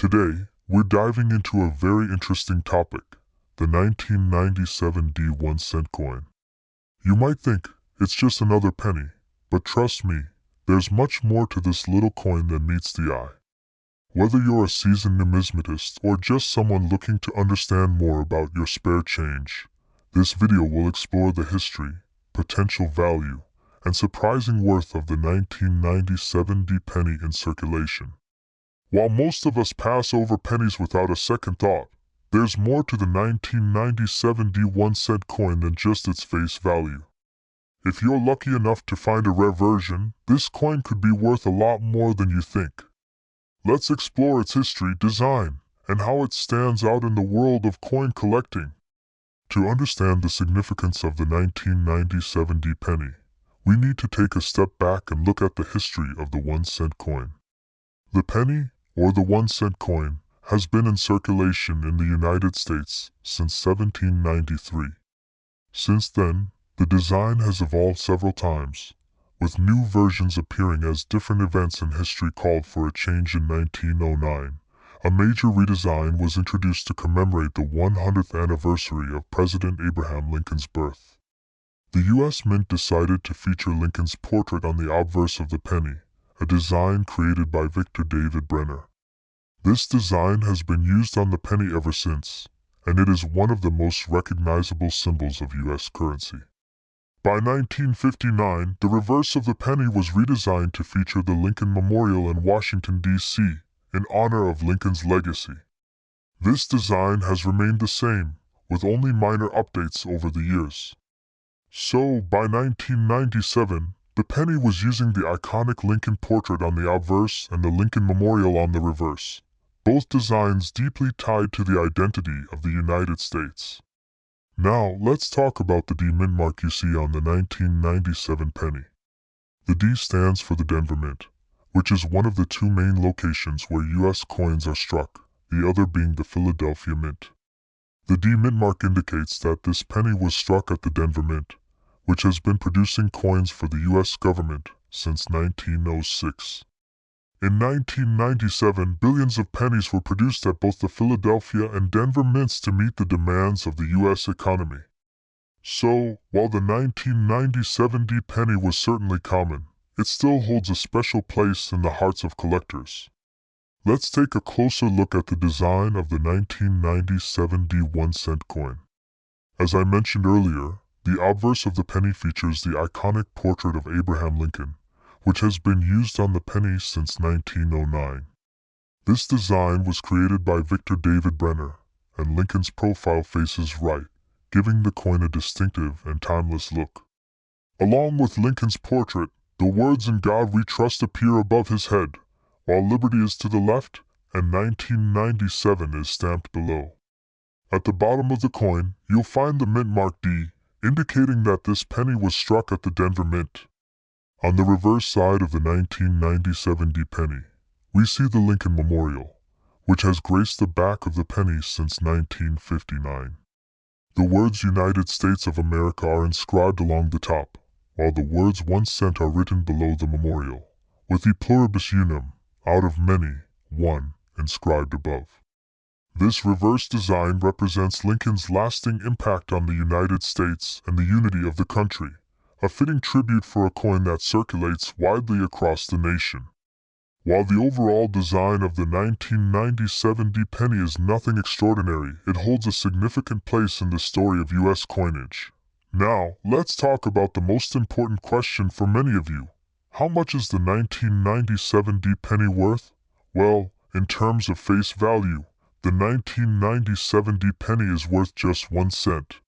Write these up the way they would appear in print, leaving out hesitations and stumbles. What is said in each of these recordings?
Today, we're diving into a very interesting topic, the 1997 D1 cent coin. You might think it's just another penny, but trust me, there's much more to this little coin than meets the eye. Whether you're a seasoned numismatist or just someone looking to understand more about your spare change, this video will explore the history, potential value, and surprising worth of the 1997 D penny in circulation. While most of us pass over pennies without a second thought, there's more to the 1997 D1 cent coin than just its face value. If you're lucky enough to find a rare version, this coin could be worth a lot more than you think. Let's explore its history, design, and how it stands out in the world of coin collecting. To understand the significance of the 1997 D penny, we need to take a step back and look at the history of the 1 cent coin. The penny, or the 1 cent coin, has been in circulation in the United States since 1793. Since then, the design has evolved several times, with new versions appearing as different events in history called for a change. In 1909, a major redesign was introduced to commemorate the 100th anniversary of President Abraham Lincoln's birth. The U.S. Mint decided to feature Lincoln's portrait on the obverse of the penny, a design created by Victor David Brenner. This design has been used on the penny ever since, and it is one of the most recognizable symbols of U.S. currency. By 1959, the reverse of the penny was redesigned to feature the Lincoln Memorial in Washington, D.C., in honor of Lincoln's legacy. This design has remained the same, with only minor updates over the years. So, by 1997, the penny was using the iconic Lincoln portrait on the obverse and the Lincoln Memorial on the reverse, both designs deeply tied to the identity of the United States. Now, let's talk about the D mint mark you see on the 1997 penny. The D stands for the Denver Mint, which is one of the two main locations where U.S. coins are struck, the other being the Philadelphia Mint. The D mint mark indicates that this penny was struck at the Denver Mint, which has been producing coins for the U.S. government since 1906. In 1997, billions of pennies were produced at both the Philadelphia and Denver mints to meet the demands of the U.S. economy. So, while the 1997 D penny was certainly common, it still holds a special place in the hearts of collectors. Let's take a closer look at the design of the 1997 D1 cent coin. As I mentioned earlier, the obverse of the penny features the iconic portrait of Abraham Lincoln, which has been used on the penny since 1909. This design was created by Victor David Brenner, and Lincoln's profile faces right, giving the coin a distinctive and timeless look. Along with Lincoln's portrait, the words "In God We Trust" appear above his head, while "Liberty" is to the left and 1997 is stamped below. At the bottom of the coin, you'll find the mint mark D, indicating that this penny was struck at the Denver Mint. On the reverse side of the 1997 D penny, we see the Lincoln Memorial, which has graced the back of the penny since 1959. The words "United States of America" are inscribed along the top, while the words 1 cent are written below the memorial, with "E pluribus unum," out of many, one, inscribed above. This reverse design represents Lincoln's lasting impact on the United States and the unity of the country, a fitting tribute for a coin that circulates widely across the nation. While the overall design of the 1997 D penny is nothing extraordinary, it holds a significant place in the story of U.S. coinage. Now, let's talk about the most important question for many of you. How much is the 1997 D penny worth? Well, in terms of face value, the 1997 D penny is worth just 1 cent.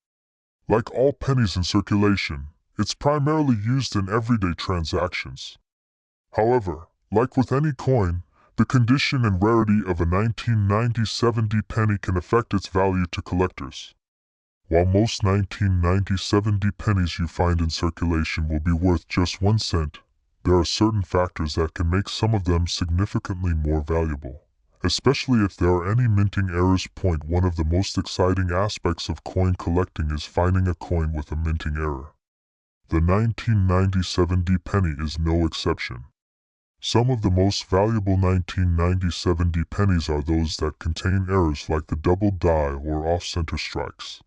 Like all pennies in circulation, it's primarily used in everyday transactions. However, like with any coin, the condition and rarity of a 1997 D penny can affect its value to collectors. While most 1997 D pennies you find in circulation will be worth just 1 cent, there are certain factors that can make some of them significantly more valuable, especially if there are any minting errors. One of the most exciting aspects of coin collecting is finding a coin with a minting error. The 1997 D penny is no exception. Some of the most valuable 1990-70 pennies are those that contain errors like the double die or off-center strikes.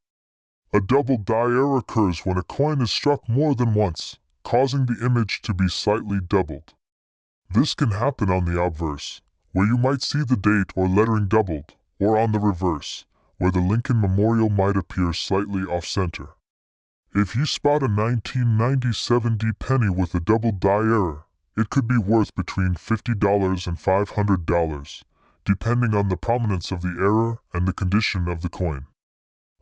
A double die error occurs when a coin is struck more than once, causing the image to be slightly doubled. This can happen on the obverse, where you might see the date or lettering doubled, or on the reverse, where the Lincoln Memorial might appear slightly off-center. If you spot a 1990-70 penny with a double die error, it could be worth between $50 and $500, depending on the prominence of the error and the condition of the coin.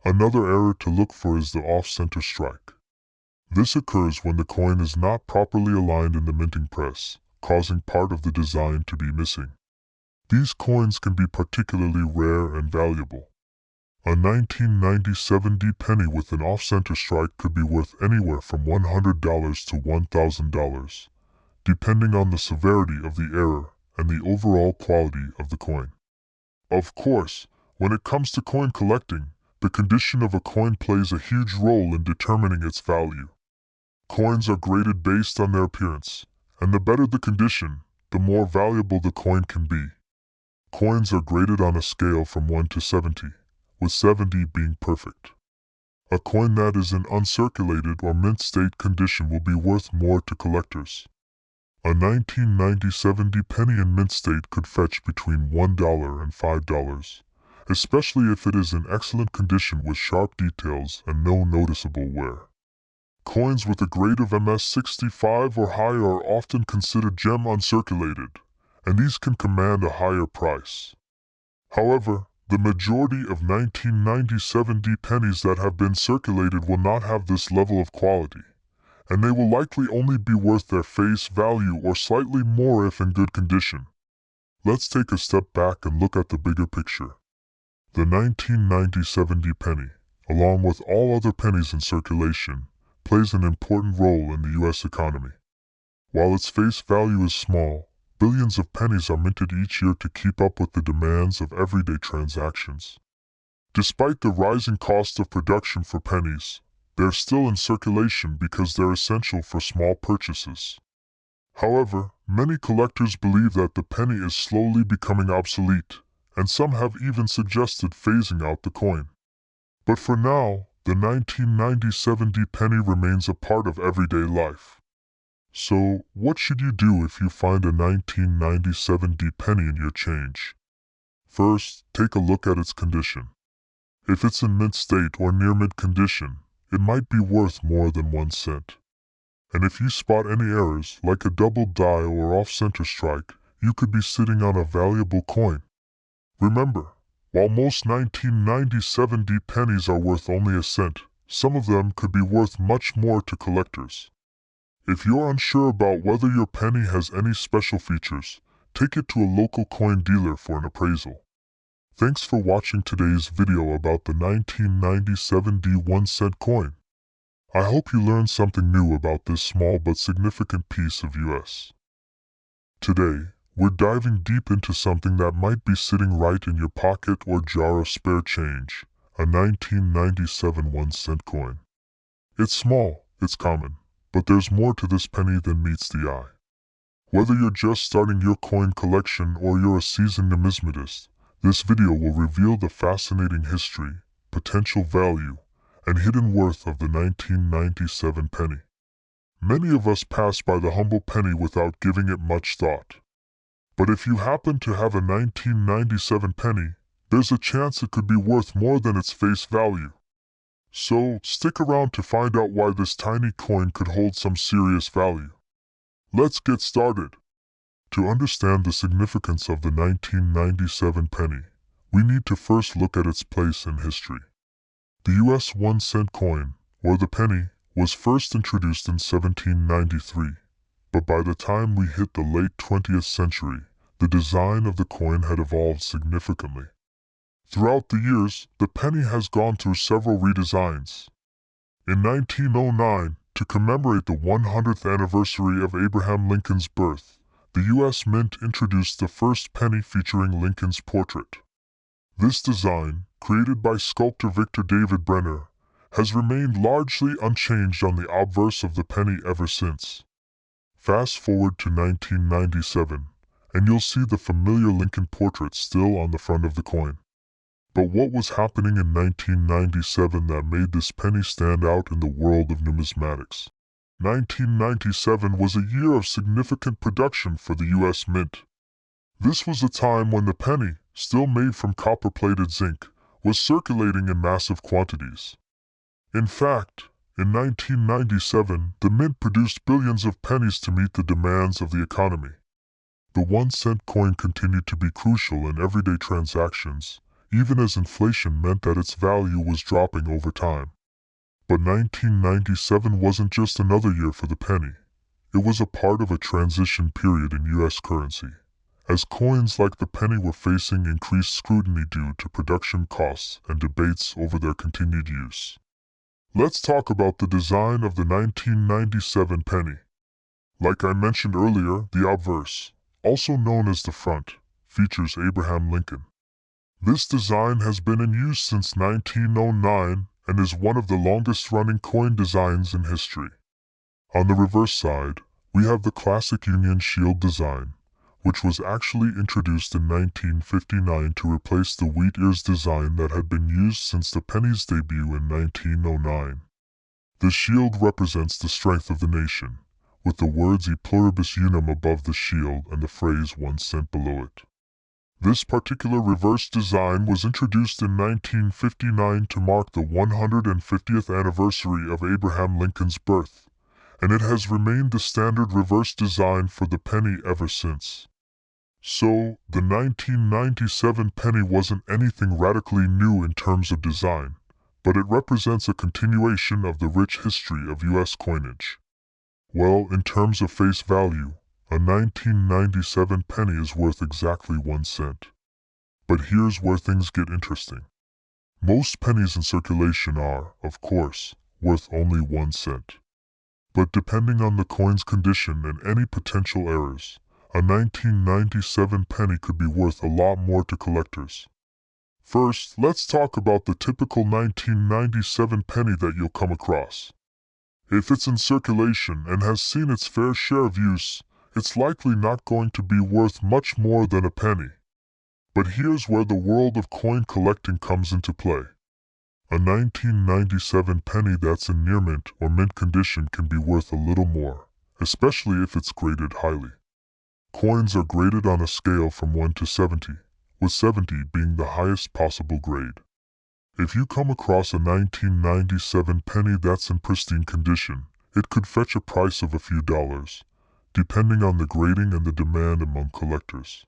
Another error to look for is the off-center strike. This occurs when the coin is not properly aligned in the minting press, causing part of the design to be missing. These coins can be particularly rare and valuable. A 1990-70 penny with an off-center strike could be worth anywhere from $100 to $1,000, depending on the severity of the error and the overall quality of the coin. Of course, when it comes to coin collecting, the condition of a coin plays a huge role in determining its value. Coins are graded based on their appearance, and the better the condition, the more valuable the coin can be. Coins are graded on a scale from 1 to 70, with 70 being perfect. A coin that is in uncirculated or mint state condition will be worth more to collectors. A 1990-70 penny in mint state could fetch between $1 and $5, especially if it is in excellent condition with sharp details and no noticeable wear. Coins with a grade of MS65 or higher are often considered gem uncirculated, and these can command a higher price. However, the majority of 1990-70 pennies that have been circulated will not have this level of quality, and they will likely only be worth their face value or slightly more if in good condition. Let's take a step back and look at the bigger picture. The 1990-70 penny, along with all other pennies in circulation, plays an important role in the U.S. economy. While its face value is small, billions of pennies are minted each year to keep up with the demands of everyday transactions. Despite the rising cost of production for pennies, they're still in circulation because they're essential for small purchases. However, many collectors believe that the penny is slowly becoming obsolete, and some have even suggested phasing out the coin. But for now, the 1990-70 penny remains a part of everyday life. So, what should you do if you find a 1990-70 penny in your change? First, take a look at its condition. If it's in mint state or near mint condition, it might be worth more than 1 cent. And if you spot any errors, like a double die or off-center strike, you could be sitting on a valuable coin. Remember, while most 1990-70 pennies are worth only a cent, some of them could be worth much more to collectors. If you're unsure about whether your penny has any special features, take it to a local coin dealer for an appraisal. Thanks for watching today's video about the 1990-70 1-cent coin. I hope you learned something new about this small but significant piece of US. Today, we're diving deep into something that might be sitting right in your pocket or jar of spare change, a 1997 1-cent coin. It's small, it's common, but there's more to this penny than meets the eye. Whether you're just starting your coin collection or you're a seasoned numismatist, this video will reveal the fascinating history, potential value, and hidden worth of the 1997 penny. Many of us pass by the humble penny without giving it much thought. But if you happen to have a 1997 penny, there's a chance it could be worth more than its face value. So, stick around to find out why this tiny coin could hold some serious value. Let's get started. To understand the significance of the 1997 penny, we need to first look at its place in history. The US 1-cent coin, or the penny, was first introduced in 1793, but by the time we hit the late 20th century, the design of the coin had evolved significantly. Throughout the years, the penny has gone through several redesigns. In 1909, to commemorate the 100th anniversary of Abraham Lincoln's birth, the U.S. Mint introduced the first penny featuring Lincoln's portrait. This design, created by sculptor Victor David Brenner, has remained largely unchanged on the obverse of the penny ever since. Fast forward to 1997, and you'll see the familiar Lincoln portrait still on the front of the coin. But what was happening in 1997 that made this penny stand out in the world of numismatics? 1997 was a year of significant production for the U.S. Mint. This was a time when the penny, still made from copper-plated zinc, was circulating in massive quantities. In fact, in 1997, the Mint produced billions of pennies to meet the demands of the economy. The 1-cent coin continued to be crucial in everyday transactions, even as inflation meant that its value was dropping over time. But 1997 wasn't just another year for the penny. It was a part of a transition period in U.S. currency, as coins like the penny were facing increased scrutiny due to production costs and debates over their continued use. Let's talk about the design of the 1997 penny. Like I mentioned earlier, the obverse, also known as the front, features Abraham Lincoln. This design has been in use since 1909 and is one of the longest-running coin designs in history. On the reverse side, we have the classic Union Shield design, which was actually introduced in 1959 to replace the wheat ears design that had been used since the penny's debut in 1909. The shield represents the strength of the nation, with the words E pluribus unum above the shield and the phrase 1 cent below it. This particular reverse design was introduced in 1959 to mark the 150th anniversary of Abraham Lincoln's birth, and it has remained the standard reverse design for the penny ever since. So, the 1997 penny wasn't anything radically new in terms of design, but it represents a continuation of the rich history of U.S. coinage. Well, in terms of face value, a 1997 penny is worth exactly 1 cent. But here's where things get interesting. Most pennies in circulation are, of course, worth only 1 cent. But depending on the coin's condition and any potential errors, a 1997 penny could be worth a lot more to collectors. First, let's talk about the typical 1997 penny that you'll come across. If it's in circulation and has seen its fair share of use, it's likely not going to be worth much more than a penny. But here's where the world of coin collecting comes into play. A 1997 penny that's in near mint or mint condition can be worth a little more, especially if it's graded highly. Coins are graded on a scale from 1 to 70, with 70 being the highest possible grade. If you come across a 1997 penny that's in pristine condition, it could fetch a price of a few dollars, depending on the grading and the demand among collectors.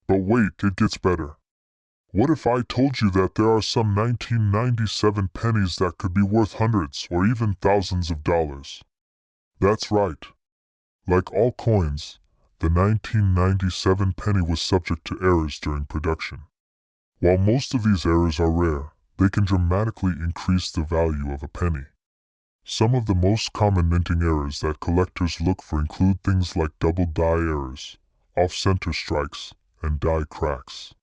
But wait, it gets better. What if I told you that there are some 1997 pennies that could be worth hundreds or even thousands of dollars? That's right. Like all coins, the 1997 penny was subject to errors during production. While most of these errors are rare, they can dramatically increase the value of a penny. Some of the most common minting errors that collectors look for include things like double die errors, off-center strikes, and die cracks.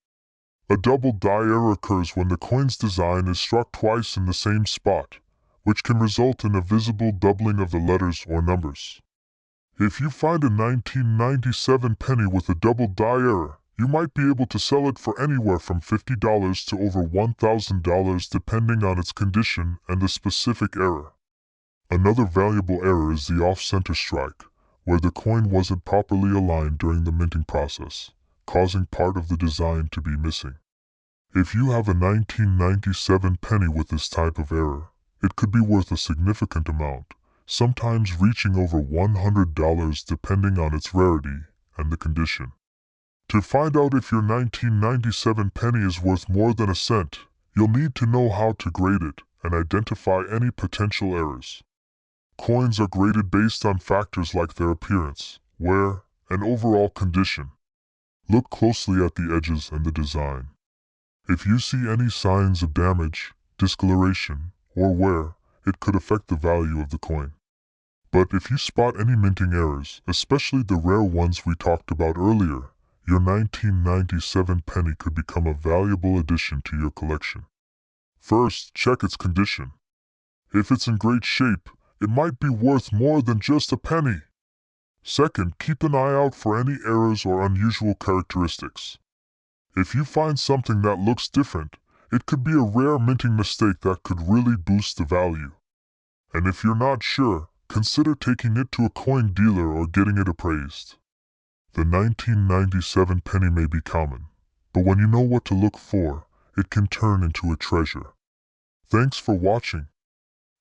A double die error occurs when the coin's design is struck twice in the same spot, which can result in a visible doubling of the letters or numbers. If you find a 1997 penny with a double die error, you might be able to sell it for anywhere from $50 to over $1,000 depending on its condition and the specific error. Another valuable error is the off-center strike, where the coin wasn't properly aligned during the minting process, causing part of the design to be missing. If you have a 1997 penny with this type of error, it could be worth a significant amount, sometimes reaching over $100 depending on its rarity and the condition. To find out if your 1997 penny is worth more than a cent, you'll need to know how to grade it and identify any potential errors. Coins are graded based on factors like their appearance, wear, and overall condition. Look closely at the edges and the design. If you see any signs of damage, discoloration, or wear, it could affect the value of the coin. But if you spot any minting errors, especially the rare ones we talked about earlier, your 1997 penny could become a valuable addition to your collection. First, check its condition. If it's in great shape, it might be worth more than just a penny. Second, keep an eye out for any errors or unusual characteristics. If you find something that looks different, it could be a rare minting mistake that could really boost the value. And if you're not sure, consider taking it to a coin dealer or getting it appraised. The 1997 penny may be common, but when you know what to look for, it can turn into a treasure. Thanks for watching.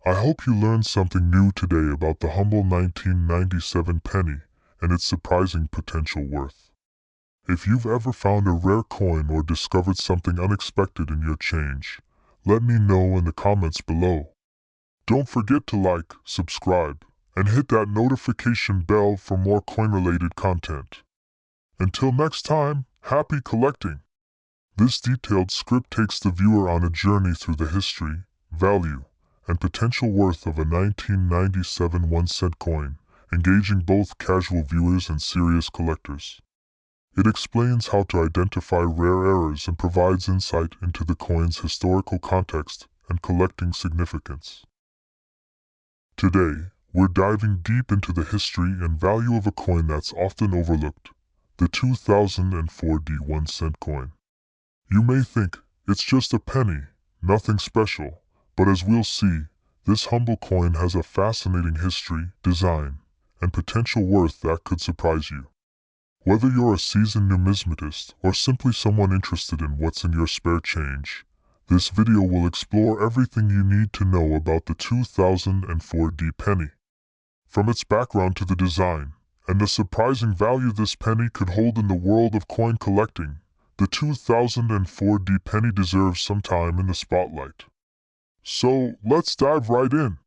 I hope you learned something new today about the humble 1997 penny and its surprising potential worth. If you've ever found a rare coin or discovered something unexpected in your change, let me know in the comments below. Don't forget to like, subscribe, and hit that notification bell for more coin-related content. Until next time, happy collecting! This detailed script takes the viewer on a journey through the history, value, and potential worth of a 1997 1-cent coin, engaging both casual viewers and serious collectors. It explains how to identify rare errors and provides insight into the coin's historical context and collecting significance. Today, we're diving deep into the history and value of a coin that's often overlooked, the 2004 D1-cent coin. You may think it's just a penny, nothing special, but as we'll see, this humble coin has a fascinating history, design, and potential worth that could surprise you. Whether you're a seasoned numismatist or simply someone interested in what's in your spare change, this video will explore everything you need to know about the 2004 D penny. From its background to the design, and the surprising value this penny could hold in the world of coin collecting, the 2004 D penny deserves some time in the spotlight. So, let's dive right in.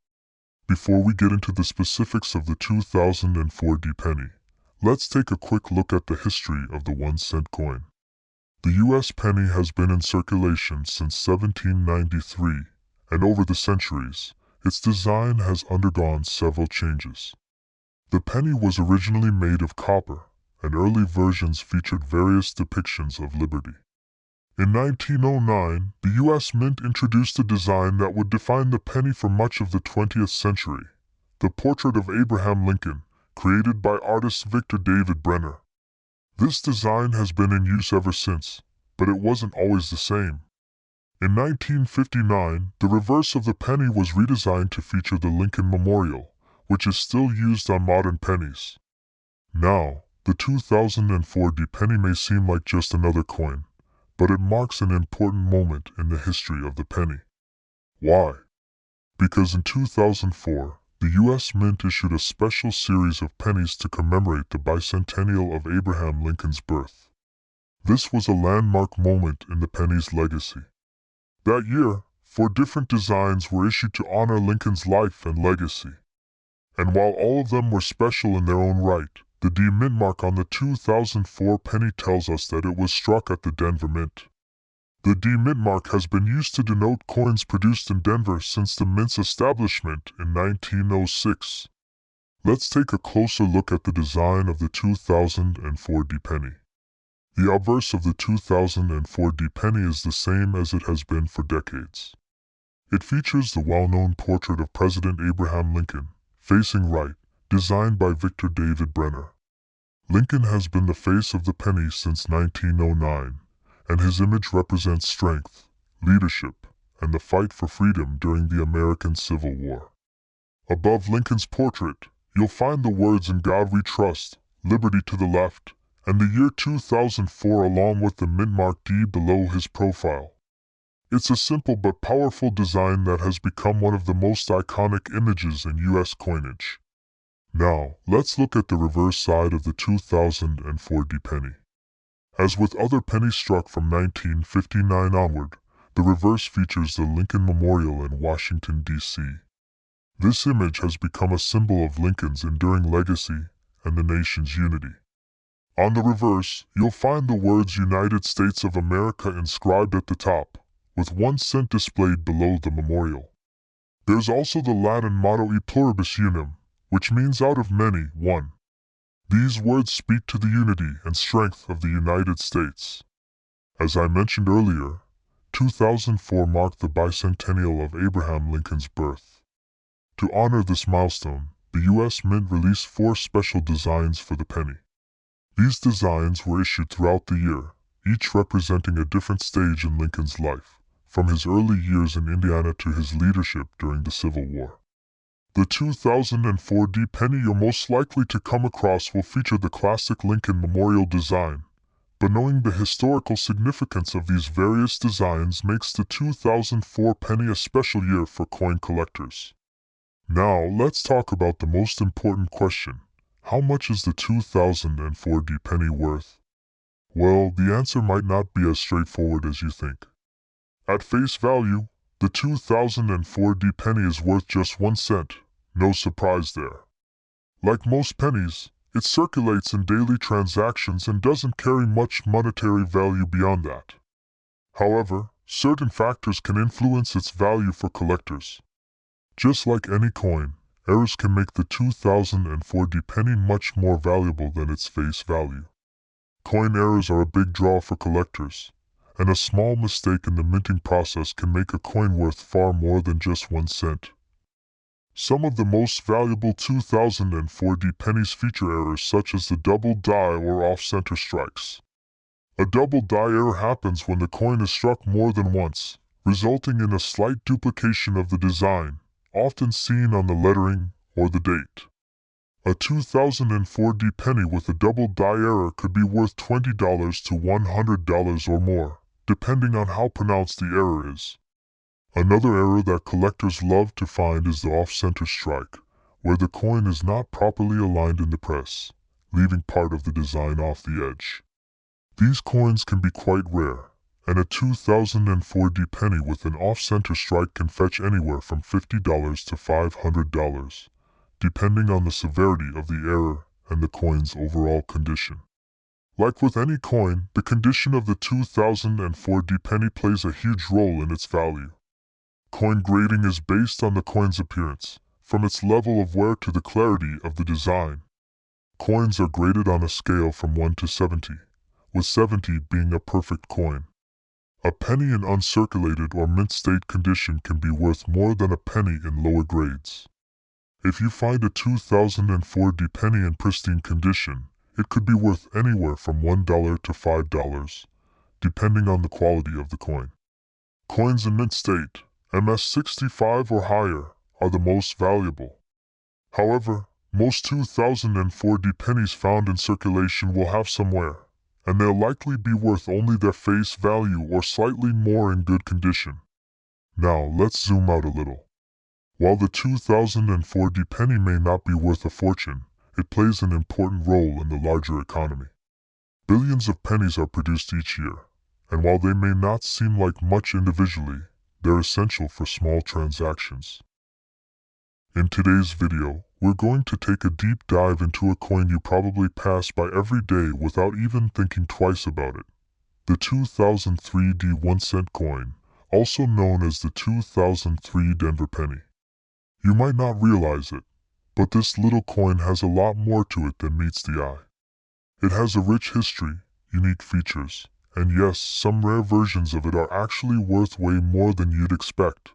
Before we get into the specifics of the 2004 D penny, let's take a quick look at the history of the 1-cent coin. The U.S. penny has been in circulation since 1793, and over the centuries, its design has undergone several changes. The penny was originally made of copper, and early versions featured various depictions of liberty. In 1909, the U.S. Mint introduced a design that would define the penny for much of the 20th century, the portrait of Abraham Lincoln, created by artist Victor David Brenner. This design has been in use ever since, but it wasn't always the same. In 1959, the reverse of the penny was redesigned to feature the Lincoln Memorial, which is still used on modern pennies. Now, the 2004 D penny may seem like just another coin, but it marks an important moment in the history of the penny. Why? Because in 2004, the U.S. Mint issued a special series of pennies to commemorate the bicentennial of Abraham Lincoln's birth. This was a landmark moment in the penny's legacy. That year, 4 different designs were issued to honor Lincoln's life and legacy. And while all of them were special in their own right, the D Mint mark on the 2004 penny tells us that it was struck at the Denver Mint. The D Mint mark has been used to denote coins produced in Denver since the Mint's establishment in 1906. Let's take a closer look at the design of the 2004 D penny. The obverse of the 2004 D penny is the same as it has been for decades. It features the well-known portrait of President Abraham Lincoln, facing right, designed by Victor David Brenner. Lincoln has been the face of the penny since 1909. And his image represents strength, leadership, and the fight for freedom during the American Civil War. Above Lincoln's portrait, you'll find the words "In God We Trust," "Liberty" to the left, and the year 2004 along with the mint mark D below his profile. It's a simple but powerful design that has become one of the most iconic images in U.S. coinage. Now, let's look at the reverse side of the 2004 D penny. As with other pennies struck from 1959 onward, the reverse features the Lincoln Memorial in Washington, D.C. This image has become a symbol of Lincoln's enduring legacy and the nation's unity. On the reverse, you'll find the words United States of America inscribed at the top, with 1 cent displayed below the memorial. There's also the Latin motto E pluribus unum, which means out of many, one. These words speak to the unity and strength of the United States. As I mentioned earlier, 2004 marked the bicentennial of Abraham Lincoln's birth. To honor this milestone, the U.S. Mint released 4 special designs for the penny. These designs were issued throughout the year, each representing a different stage in Lincoln's life, from his early years in Indiana to his leadership during the Civil War. The 2004 D penny you're most likely to come across will feature the classic Lincoln Memorial design, but knowing the historical significance of these various designs makes the 2004 penny a special year for coin collectors. Now, let's talk about the most important question. How much is the 2004 D penny worth? Well, the answer might not be as straightforward as you think. At face value, the 2004 D penny is worth just 1 cent. No surprise there. Like most pennies, it circulates in daily transactions and doesn't carry much monetary value beyond that. However, certain factors can influence its value for collectors. Just like any coin, errors can make the 2004 D penny much more valuable than its face value. Coin errors are a big draw for collectors, and a small mistake in the minting process can make a coin worth far more than just 1 cent. Some of the most valuable 2004 D pennies feature errors such as the double die or off-center strikes. A double die error happens when the coin is struck more than once, resulting in a slight duplication of the design, often seen on the lettering or the date. A 2004 D penny with a double die error could be worth $20 to $100 or more, depending on how pronounced the error is. Another error that collectors love to find is the off-center strike, where the coin is not properly aligned in the press, leaving part of the design off the edge. These coins can be quite rare, and a 2004 D penny with an off-center strike can fetch anywhere from $50 to $500, depending on the severity of the error and the coin's overall condition. Like with any coin, the condition of the 2004 D penny plays a huge role in its value. Coin grading is based on the coin's appearance, from its level of wear to the clarity of the design. Coins are graded on a scale from 1 to 70, with 70 being a perfect coin. A penny in uncirculated or mint state condition can be worth more than a penny in lower grades. If you find a 2004 D penny in pristine condition, it could be worth anywhere from $1 to $5, depending on the quality of the coin. Coins in mint state, MS65 or higher, are the most valuable. However, most 2004 D pennies found in circulation will have some wear, and they'll likely be worth only their face value or slightly more in good condition. Now, let's zoom out a little. While the 2004 D penny may not be worth a fortune, it plays an important role in the larger economy. Billions of pennies are produced each year, and while they may not seem like much individually, they're essential for small transactions. In today's video, we're going to take a deep dive into a coin you probably pass by every day without even thinking twice about it. The 2003 D 1 cent coin, also known as the 2003 Denver penny. You might not realize it, but this little coin has a lot more to it than meets the eye. It has a rich history, unique features, and yes, some rare versions of it are actually worth way more than you'd expect.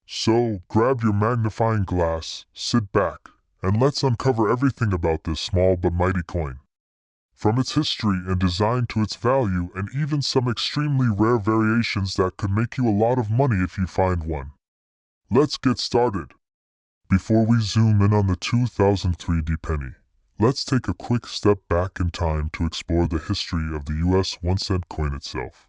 So, grab your magnifying glass, sit back, and let's uncover everything about this small but mighty coin. From its history and design to its value, and even some extremely rare variations that could make you a lot of money if you find one. Let's get started. Before we zoom in on the 2003 D penny, let's take a quick step back in time to explore the history of the US 1 cent coin itself.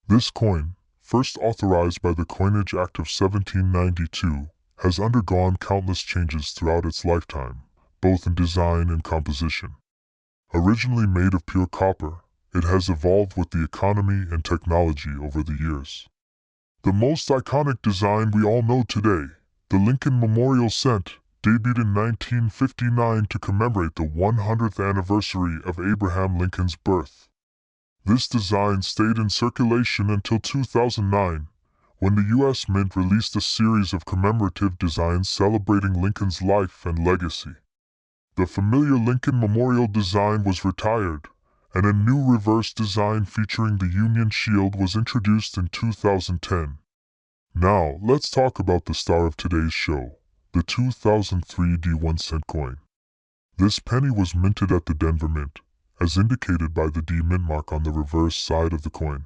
This coin, first authorized by the Coinage Act of 1792, has undergone countless changes throughout its lifetime, both in design and composition. Originally made of pure copper, it has evolved with the economy and technology over the years. The most iconic design we all know today, the Lincoln Memorial Cent, debuted in 1959 to commemorate the 100th anniversary of Abraham Lincoln's birth. This design stayed in circulation until 2009, when the U.S. Mint released a series of commemorative designs celebrating Lincoln's life and legacy. The familiar Lincoln Memorial design was retired, and a new reverse design featuring the Union Shield was introduced in 2010. Now, let's talk about the star of today's show, the 2003 D1 cent coin. This penny was minted at the Denver Mint, as indicated by the D mint mark on the reverse side of the coin.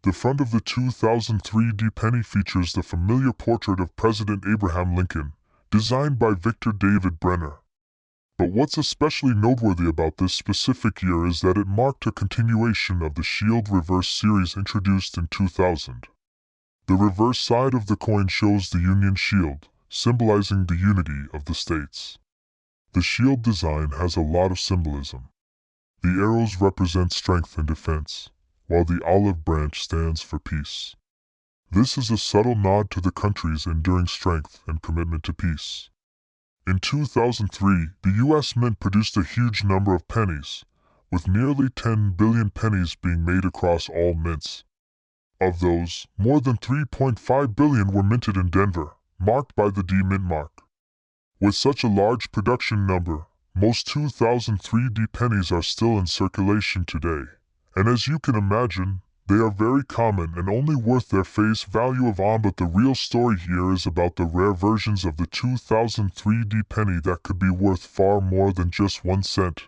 The front of the 2003 D penny features the familiar portrait of President Abraham Lincoln, designed by Victor David Brenner. But what's especially noteworthy about this specific year is that it marked a continuation of the Shield Reverse series introduced in 2000. The reverse side of the coin shows the Union Shield, symbolizing the unity of the states. The shield design has a lot of symbolism. The arrows represent strength and defense, while the olive branch stands for peace. This is a subtle nod to the country's enduring strength and commitment to peace. In 2003, the U.S. Mint produced a huge number of pennies, with nearly 10 billion pennies being made across all mints. Of those, more than 3.5 billion were minted in Denver, marked by the D mint mark. With such a large production number, most 2003 D pennies are still in circulation today, and as you can imagine, they are very common and only worth their face value of but the real story here is about the rare versions of the 2003 D penny that could be worth far more than just 1 cent.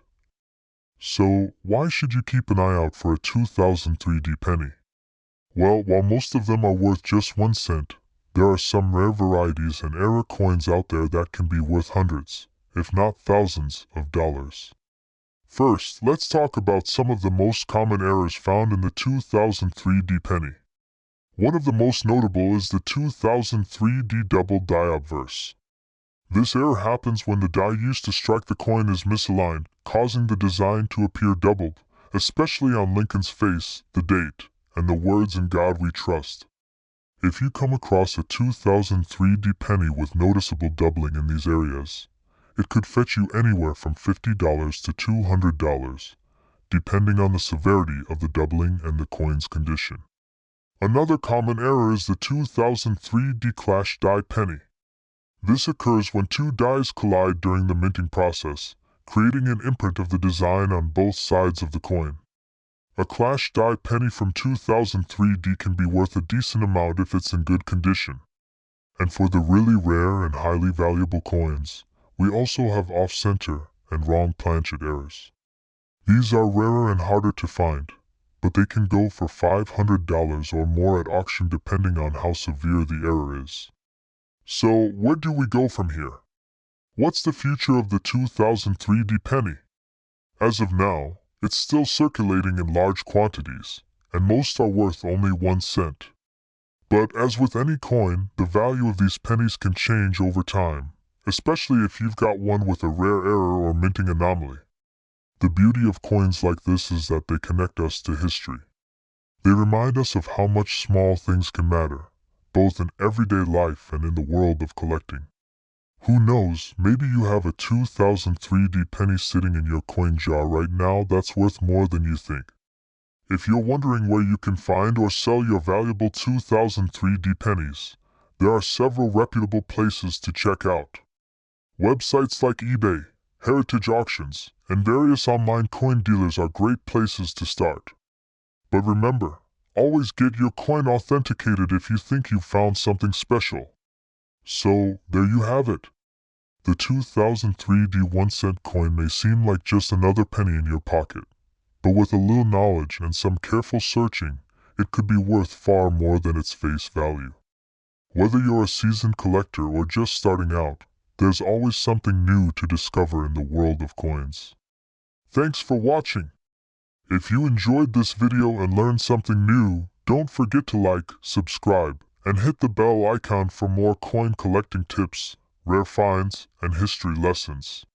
So, why should you keep an eye out for a 2003 D penny? Well, while most of them are worth just 1 cent, there are some rare varieties and era coins out there that can be worth hundreds, if not thousands, of dollars. First, let's talk about some of the most common errors found in the 2003 D penny. One of the most notable is the 2003 D double die obverse. This error happens when the die used to strike the coin is misaligned, causing the design to appear doubled, especially on Lincoln's face, the date, and the words "In God We Trust." If you come across a 2003 D penny with noticeable doubling in these areas, it could fetch you anywhere from $50 to $200, depending on the severity of the doubling and the coin's condition. Another common error is the 2003 D clash die penny. This occurs when two dies collide during the minting process, creating an imprint of the design on both sides of the coin. A clash die penny from 2003 D can be worth a decent amount if it's in good condition. And for the really rare and highly valuable coins, we also have off-center and wrong planchet errors. These are rarer and harder to find, but they can go for $500 or more at auction depending on how severe the error is. So, where do we go from here? What's the future of the 2003 D penny? As of now, it's still circulating in large quantities, and most are worth only 1 cent. But as with any coin, the value of these pennies can change over time, especially if you've got one with a rare error or minting anomaly. The beauty of coins like this is that they connect us to history. They remind us of how much small things can matter, both in everyday life and in the world of collecting. Who knows, maybe you have a 2003 D penny sitting in your coin jar right now that's worth more than you think. If you're wondering where you can find or sell your valuable 2003 D pennies, there are several reputable places to check out. Websites like eBay, Heritage Auctions, and various online coin dealers are great places to start. But remember, always get your coin authenticated if you think you've found something special. So, there you have it. The 2003 D 1 cent coin may seem like just another penny in your pocket, but with a little knowledge and some careful searching, it could be worth far more than its face value. Whether you're a seasoned collector or just starting out, there's always something new to discover in the world of coins. Thanks for watching. If you enjoyed this video and learned something new, don't forget to like, subscribe, and hit the bell icon for more coin collecting tips, rare finds, and history lessons.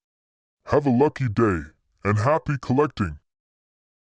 Have a lucky day, and happy collecting!